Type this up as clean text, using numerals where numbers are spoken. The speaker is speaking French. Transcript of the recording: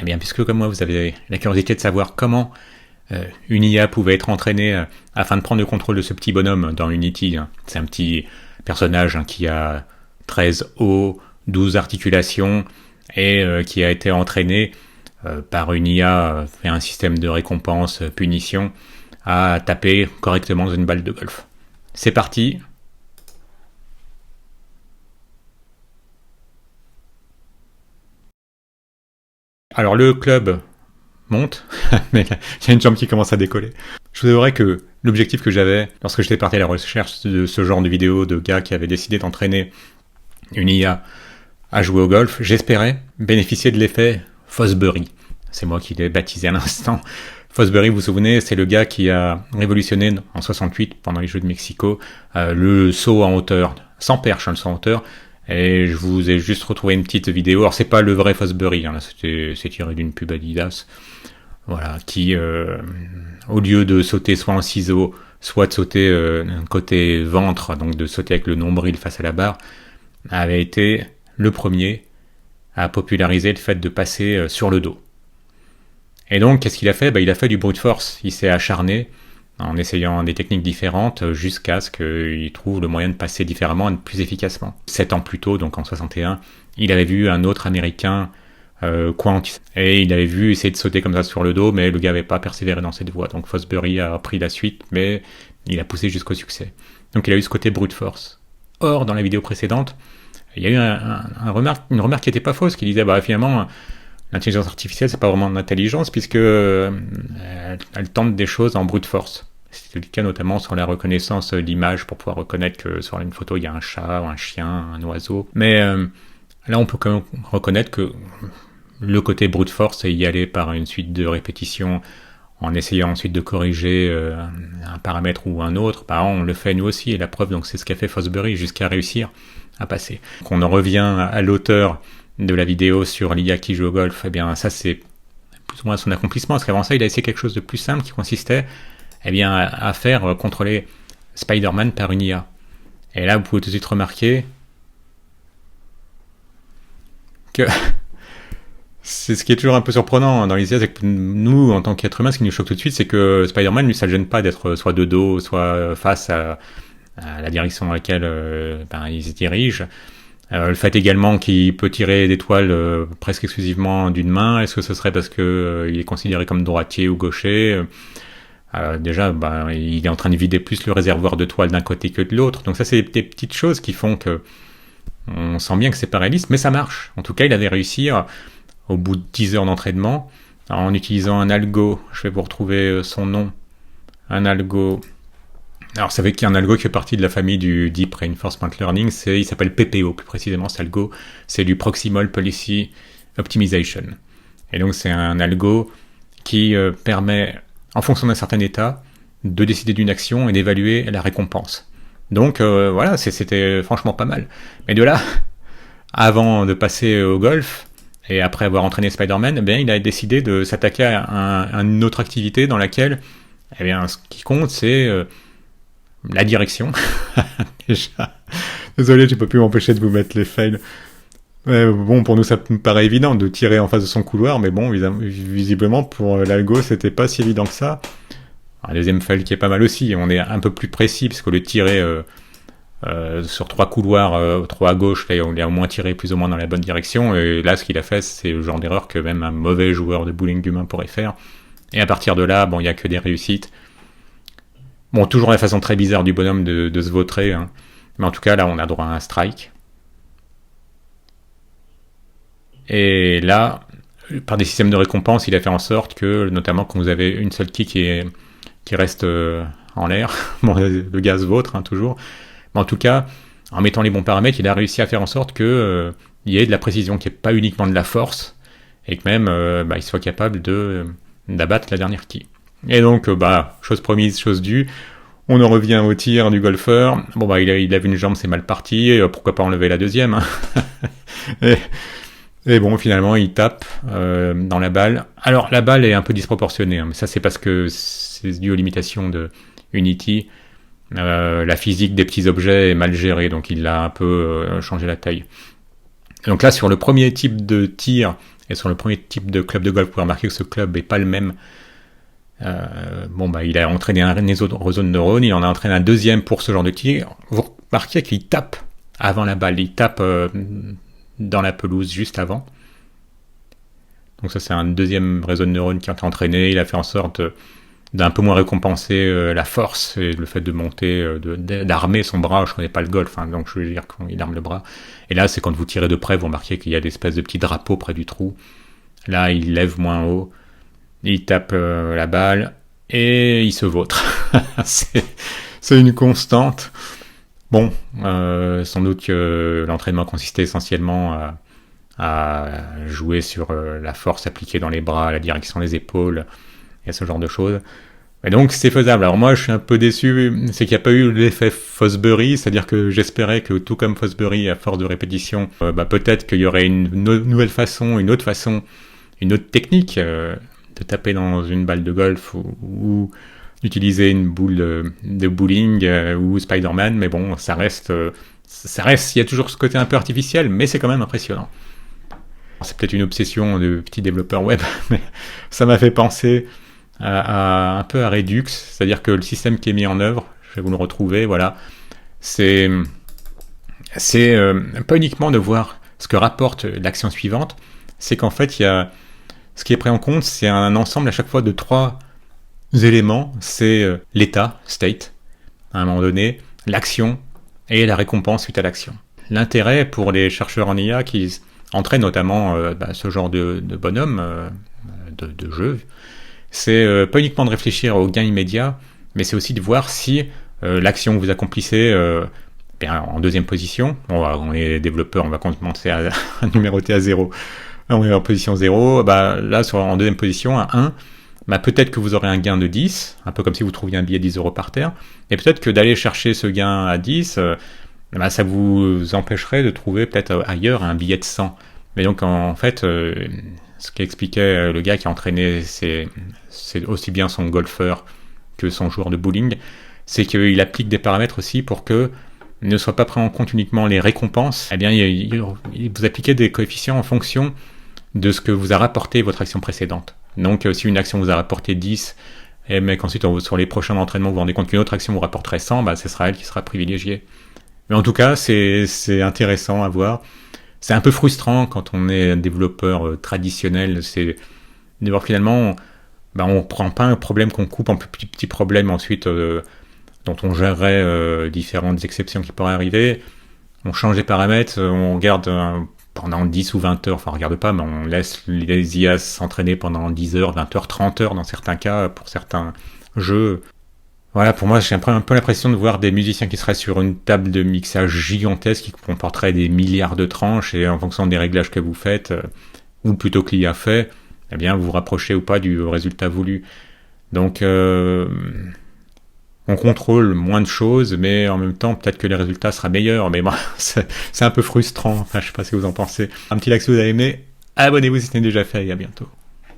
Eh bien, puisque comme moi, vous avez la curiosité de savoir comment une IA pouvait être entraînée afin de prendre le contrôle de ce petit bonhomme dans Unity. C'est un petit personnage qui a 13 os, 12 articulations et qui a été entraîné par une IA et un système de récompense, punition, à taper correctement dans une balle de golf. C'est parti. Alors le club monte, mais il y a une jambe qui commence à décoller. Je vous avouerai que l'objectif que j'avais lorsque j'étais parti à la recherche de ce genre de vidéo de gars qui avaient décidé d'entraîner une IA à jouer au golf, j'espérais bénéficier de l'effet Fosbury. C'est moi qui l'ai baptisé à l'instant. Fosbury, vous vous souvenez, c'est le gars qui a révolutionné en 68, pendant les Jeux de Mexico, le saut en hauteur, sans perche, le saut en hauteur. Et je vous ai juste retrouvé une petite vidéo. Alors c'est pas le vrai Fosbury, là, c'est tiré d'une pub Adidas. Voilà, qui au lieu de sauter soit en ciseaux, soit de sauter côté ventre, donc de sauter avec le nombril face à la barre, avait été le premier à populariser le fait de passer sur le dos. Et donc, qu'est-ce qu'il a fait ? Il a fait du brute force. Il s'est acharné en essayant des techniques différentes jusqu'à ce qu'il trouve le moyen de passer différemment et plus efficacement. 7 ans plus tôt, donc en 61, il avait vu un autre Américain, Quant, et il avait vu essayer de sauter comme ça sur le dos, mais le gars n'avait pas persévéré dans cette voie. Donc Fosbury a pris la suite, mais il a poussé jusqu'au succès. Donc il a eu ce côté brute force. Or, dans la vidéo précédente, il y a eu une remarque qui n'était pas fausse, qui disait finalement l'intelligence artificielle c'est pas vraiment de l'intelligence puisque elle tente des choses en brute force. C'était le cas notamment sur la reconnaissance d'image pour pouvoir reconnaître que sur une photo il y a un chat, un chien, un oiseau. Mais là on peut quand même reconnaître que le côté brute force c'est y aller par une suite de répétitions en essayant ensuite de corriger un paramètre ou un autre. On le fait nous aussi et la preuve donc c'est ce qu'a fait Fosbury jusqu'à réussir à passer. Donc on en revient à l'auteur de la vidéo sur l'IA qui joue au golf. Eh bien ça c'est plus ou moins son accomplissement parce qu'avant ça il a essayé quelque chose de plus simple qui consistait à faire contrôler Spider-Man par une IA. Et là vous pouvez tout de suite remarquer que c'est ce qui est toujours un peu surprenant dans les IA, c'est que nous, en tant qu'être humain, ce qui nous choque tout de suite, c'est que Spider-Man, lui, ça ne le gêne pas d'être soit de dos, soit face à la direction dans laquelle il se dirige. Le fait également qu'il peut tirer des toiles presque exclusivement d'une main, est-ce que ce serait parce que il est considéré comme droitier ou gaucher ? Déjà, il est en train de vider plus le réservoir de toiles d'un côté que de l'autre. Donc ça, c'est des petites choses qui font que on sent bien que c'est pas réaliste, mais ça marche. En tout cas, il avait réussi au bout de 10 heures d'entraînement, en utilisant un algo, je vais vous retrouver son nom, un algo, alors vous savez qu'il y a un algo qui fait partie de la famille du Deep Reinforcement Learning, il s'appelle PPO, plus précisément cet algo, c'est du Proximal Policy Optimization. Et donc c'est un algo qui permet, en fonction d'un certain état, de décider d'une action et d'évaluer la récompense. Donc voilà, c'était franchement pas mal. Mais de là, avant de passer au golf, et après avoir entraîné Spider-Man, il a décidé de s'attaquer à une autre activité dans laquelle, ce qui compte, c'est la direction. Déjà, désolé, je peux plus m'empêcher de vous mettre les fails. Pour nous, ça me paraît évident de tirer en face de son couloir, mais visiblement, pour l'algo, c'était pas si évident que ça. Un deuxième fail qui est pas mal aussi, on est un peu plus précis, parce que le tirer sur 3 couloirs, 3 à gauche, là, on l'a au moins tiré plus ou moins dans la bonne direction, et là, ce qu'il a fait, c'est le genre d'erreur que même un mauvais joueur de bowling humain pourrait faire. Et à partir de là, il n'y a que des réussites. Toujours la façon très bizarre du bonhomme de se vautrer, hein. Mais en tout cas, là, on a droit à un strike. Et là, par des systèmes de récompense, il a fait en sorte que, notamment quand vous avez une seule quille qui reste en l'air, le gars se vautre, toujours. Mais en tout cas, en mettant les bons paramètres, il a réussi à faire en sorte qu'il y ait de la précision, qu'il n'y ait pas uniquement de la force, et que même il soit capable d'abattre la dernière quille. Et donc, chose promise, chose due, on en revient au tir du golfeur. Il a vu une jambe, c'est mal parti, pourquoi pas enlever la deuxième, hein. Et finalement, il tape dans la balle. Alors, la balle est un peu disproportionnée, hein, mais ça, c'est parce que c'est dû aux limitations de Unity. La physique des petits objets est mal gérée, donc il a un peu changé la taille. Donc là, sur le premier type de tir Et sur le premier type de club de golf, vous pouvez remarquer que ce club n'est pas le même. Il a entraîné un réseau de neurones, il en a entraîné un deuxième pour ce genre de tir. Vous remarquez qu'il tape avant la balle, il tape dans la pelouse juste avant. Donc ça, c'est un deuxième réseau de neurones qui a été entraîné. Il a fait en sorte d'un peu moins récompenser la force et le fait de monter, d'armer son bras. Je connais pas le golf, hein, donc je veux dire qu'il arme le bras. Et là, c'est quand vous tirez de près, vous remarquez qu'il y a des espèces de petits drapeaux près du trou. Là, il lève moins haut, il tape la balle et il se vautre. c'est une constante. Bon, sans doute que l'entraînement consistait essentiellement à jouer sur la force appliquée dans les bras, la direction des épaules et ce genre de choses. Et donc c'est faisable. Alors moi je suis un peu déçu, c'est qu'il n'y a pas eu l'effet Fosbury, c'est-à-dire que j'espérais que tout comme Fosbury, à force de répétition, peut-être qu'il y aurait une nouvelle façon, une autre technique de taper dans une balle de golf ou d'utiliser une boule de bowling ou Spider-Man, mais bon, ça reste, il y a toujours ce côté un peu artificiel, mais c'est quand même impressionnant. C'est peut-être une obsession de petit développeur web, mais ça m'a fait penser un peu à Redux, c'est-à-dire que le système qui est mis en œuvre, je vais vous le retrouver, voilà, c'est pas uniquement de voir ce que rapporte l'action suivante, c'est qu'en fait, ce qui est pris en compte, c'est un ensemble à chaque fois de 3 éléments, c'est l'état, state, à un moment donné, l'action et la récompense suite à l'action. L'intérêt pour les chercheurs en IA qui entraînent notamment ce genre de bonhomme, de jeu, c'est pas uniquement de réfléchir au gain immédiat, mais c'est aussi de voir si l'action que vous accomplissez en deuxième position, on est développeur, on va commencer à numéroter à 0, on est en position 0, là en deuxième position, à 1, peut-être que vous aurez un gain de 10, un peu comme si vous trouviez un billet de 10 euros par terre, et peut-être que d'aller chercher ce gain à 10, ça vous empêcherait de trouver peut-être ailleurs un billet de 100. Mais donc en fait, ce qu'expliquait le gars qui a entraîné, c'est aussi bien son golfeur que son joueur de bowling, c'est qu'il applique des paramètres aussi pour que ne soient pas pris en compte uniquement les récompenses. Eh bien, vous appliquez des coefficients en fonction de ce que vous a rapporté votre action précédente. Donc si une action vous a rapporté 10, mais qu'ensuite sur les prochains entraînements vous vous rendez compte qu'une autre action vous rapporterait 100, ce sera elle qui sera privilégiée. Mais en tout cas, c'est intéressant à voir. C'est un peu frustrant quand on est un développeur traditionnel, c'est de voir finalement, on prend pas un problème qu'on coupe en petits problèmes ensuite dont on gérerait différentes exceptions qui pourraient arriver. On change les paramètres, on regarde pendant 10 ou 20 heures, enfin on regarde pas, mais on laisse les IA s'entraîner pendant 10 heures, 20 heures, 30 heures dans certains cas, pour certains jeux. Voilà, pour moi, j'ai un peu l'impression de voir des musiciens qui seraient sur une table de mixage gigantesque qui comporterait des milliards de tranches, et en fonction des réglages que vous faites, ou plutôt que l'IA fait, eh bien, vous vous rapprochez ou pas du résultat voulu. Donc, on contrôle moins de choses, mais en même temps, peut-être que les résultats seraient meilleurs. Mais moi, c'est un peu frustrant. Enfin, je sais pas ce que vous en pensez. Un petit like si vous avez aimé. Abonnez-vous si ce n'est déjà fait, et à bientôt.